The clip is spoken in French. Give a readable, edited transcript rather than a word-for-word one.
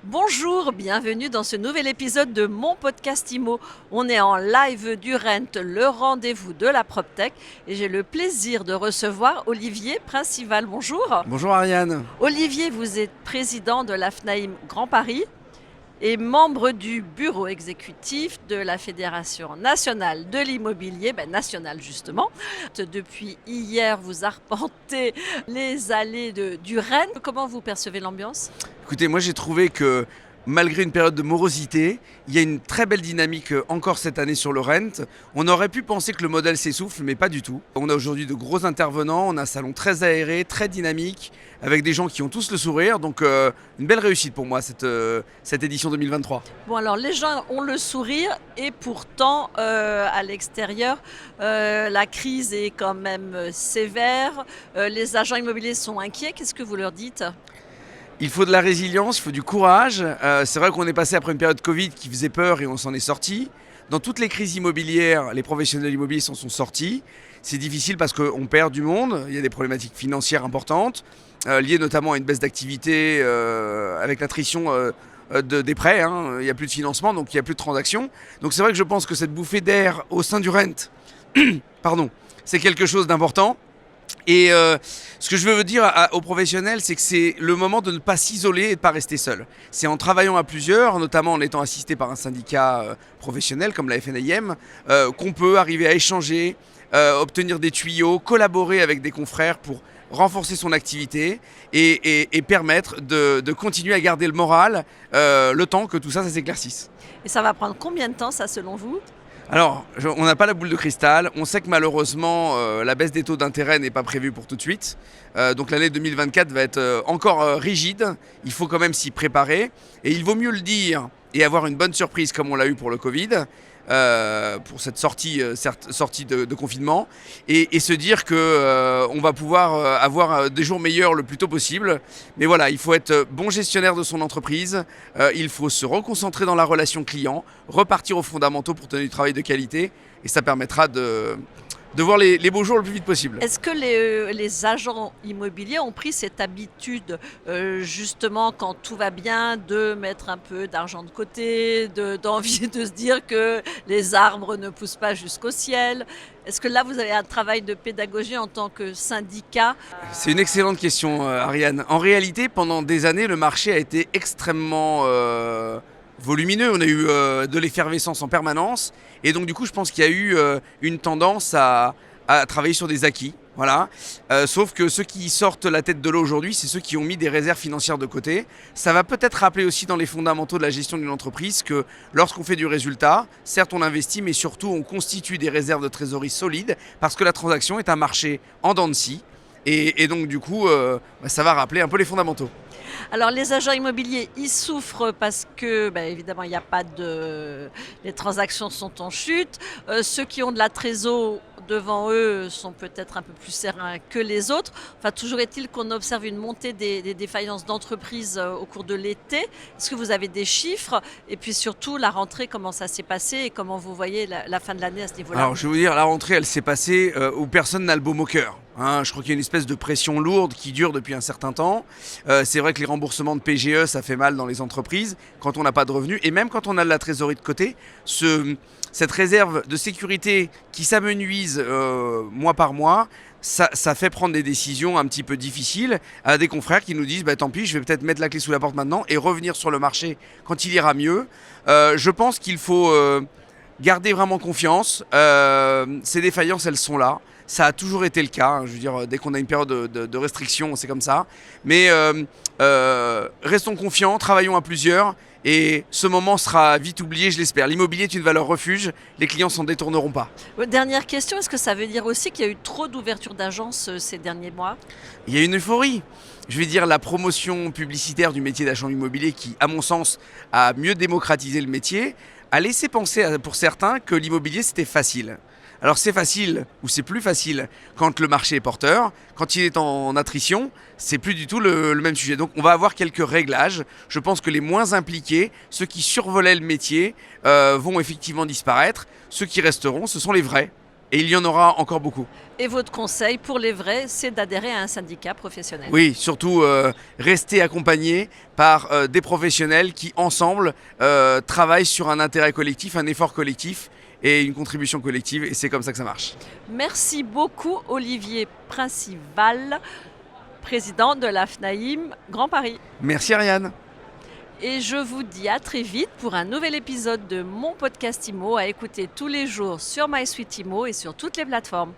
Bonjour, bienvenue dans ce nouvel épisode de mon podcast IMO. On est en live du Rent, le rendez-vous de la PropTech, et j'ai le plaisir de recevoir Olivier Principal. Bonjour. Bonjour Ariane. Olivier, vous êtes président de la FNAIM Grand Paris et membre du bureau exécutif de la Fédération nationale de l'immobilier, nationale justement. Depuis hier, vous arpentez les allées du Rennes. Comment vous percevez l'ambiance ? Écoutez, moi j'ai trouvé que malgré une période de morosité, il y a une très belle dynamique encore cette année sur le Rent. On aurait pu penser que le modèle s'essouffle, mais pas du tout. On a aujourd'hui de gros intervenants, on a un salon très aéré, très dynamique, avec des gens qui ont tous le sourire. Donc une belle réussite pour moi cette édition 2023. Bon, alors les gens ont le sourire et pourtant à l'extérieur la crise est quand même sévère. Les agents immobiliers sont inquiets. Qu'est-ce que vous leur dites ? Il faut de la résilience, il faut du courage. C'est vrai qu'on est passé après une période Covid qui faisait peur et on s'en est sorti. Dans toutes les crises immobilières, les professionnels immobiliers s'en sont sortis. C'est difficile parce qu'on perd du monde, il y a des problématiques financières importantes, liées notamment à une baisse d'activité avec l'attrition des prêts. Il n'y a plus de financement, donc il n'y a plus de transactions. Donc c'est vrai que je pense que cette bouffée d'air au sein du Rent, pardon, c'est quelque chose d'important. Et ce que je veux vous dire aux professionnels, c'est que c'est le moment de ne pas s'isoler et de ne pas rester seul. C'est en travaillant à plusieurs, notamment en étant assisté par un syndicat professionnel comme la FNAIM, qu'on peut arriver à échanger, obtenir des tuyaux, collaborer avec des confrères pour renforcer son activité et permettre de continuer à garder le moral le temps que tout ça s'éclaircisse. Et ça va prendre combien de temps, ça, selon vous ? Alors, on n'a pas la boule de cristal. On sait que malheureusement, la baisse des taux d'intérêt n'est pas prévue pour tout de suite. Donc l'année 2024 va être encore rigide. Il faut quand même s'y préparer. Et il vaut mieux le dire et avoir une bonne surprise comme on l'a eu pour le Covid, pour cette sortie de confinement, et se dire qu'on va pouvoir avoir des jours meilleurs le plus tôt possible. Mais voilà, il faut être bon gestionnaire de son entreprise, il faut se reconcentrer dans la relation client, repartir aux fondamentaux pour tenir du travail de qualité, et ça permettra de voir les beaux jours le plus vite possible. Est-ce que les agents immobiliers ont pris cette habitude, justement, quand tout va bien, de mettre un peu d'argent de côté, d'envie de se dire que les arbres ne poussent pas jusqu'au ciel ? Est-ce que là, vous avez un travail de pédagogie en tant que syndicat ? C'est une excellente question, Ariane. En réalité, pendant des années, le marché a été extrêmement volumineux. On a eu de l'effervescence en permanence. Et donc, du coup, je pense qu'il y a eu une tendance à travailler sur des acquis. Voilà. Sauf que ceux qui sortent la tête de l'eau aujourd'hui, c'est ceux qui ont mis des réserves financières de côté. Ça va peut-être rappeler aussi dans les fondamentaux de la gestion d'une entreprise que lorsqu'on fait du résultat, certes on investit, mais surtout on constitue des réserves de trésorerie solides parce que la transaction est un marché en dents de scie. Et donc du coup, ça va rappeler un peu les fondamentaux. Alors les agents immobiliers, ils souffrent parce que, évidemment, il n'y a pas les transactions sont en chute. Ceux qui ont de la trésor devant eux sont peut-être un peu plus sereins que les autres. Enfin, toujours est-il qu'on observe une montée des défaillances d'entreprises au cours de l'été. Est-ce que vous avez des chiffres ? Et puis surtout, la rentrée, comment ça s'est passé et comment vous voyez la fin de l'année à ce niveau-là ? Alors je vais vous dire, la rentrée, elle s'est passée où personne n'a le baume au cœur. Je crois qu'il y a une espèce de pression lourde qui dure depuis un certain temps. C'est vrai que les remboursements de PGE, ça fait mal dans les entreprises quand on n'a pas de revenus. Et même quand on a de la trésorerie de côté, cette réserve de sécurité qui s'amenuise mois par mois, ça fait prendre des décisions un petit peu difficiles à des confrères qui nous disent tant pis, je vais peut-être mettre la clé sous la porte maintenant et revenir sur le marché quand il ira mieux. Je pense qu'il faut garder vraiment confiance. Ces défaillances, elles sont là. Ça a toujours été le cas. Je veux dire, dès qu'on a une période de restriction, c'est comme ça. Mais restons confiants, travaillons à plusieurs. Et ce moment sera vite oublié, je l'espère. L'immobilier est une valeur refuge, les clients s'en détourneront pas. Dernière question, est-ce que ça veut dire aussi qu'il y a eu trop d'ouverture d'agences ces derniers mois ? Il y a une euphorie. Je vais dire la promotion publicitaire du métier d'agent immobilier qui, à mon sens, a mieux démocratisé le métier, a laissé penser pour certains que l'immobilier c'était facile. Alors c'est facile ou c'est plus facile quand le marché est porteur, quand il est en attrition, c'est plus du tout le même sujet. Donc on va avoir quelques réglages. Je pense que les moins impliqués, ceux qui survolaient le métier, vont effectivement disparaître. Ceux qui resteront, ce sont les vrais. Et il y en aura encore beaucoup. Et votre conseil pour les vrais, c'est d'adhérer à un syndicat professionnel. Oui, surtout rester accompagné par des professionnels qui, ensemble, travaillent sur un intérêt collectif, un effort collectif et une contribution collective. Et c'est comme ça que ça marche. Merci beaucoup Olivier Principal, président de la FNAIM Grand Paris. Merci Ariane. Et je vous dis à très vite pour un nouvel épisode de mon podcast IMO à écouter tous les jours sur MySuite IMO et sur toutes les plateformes.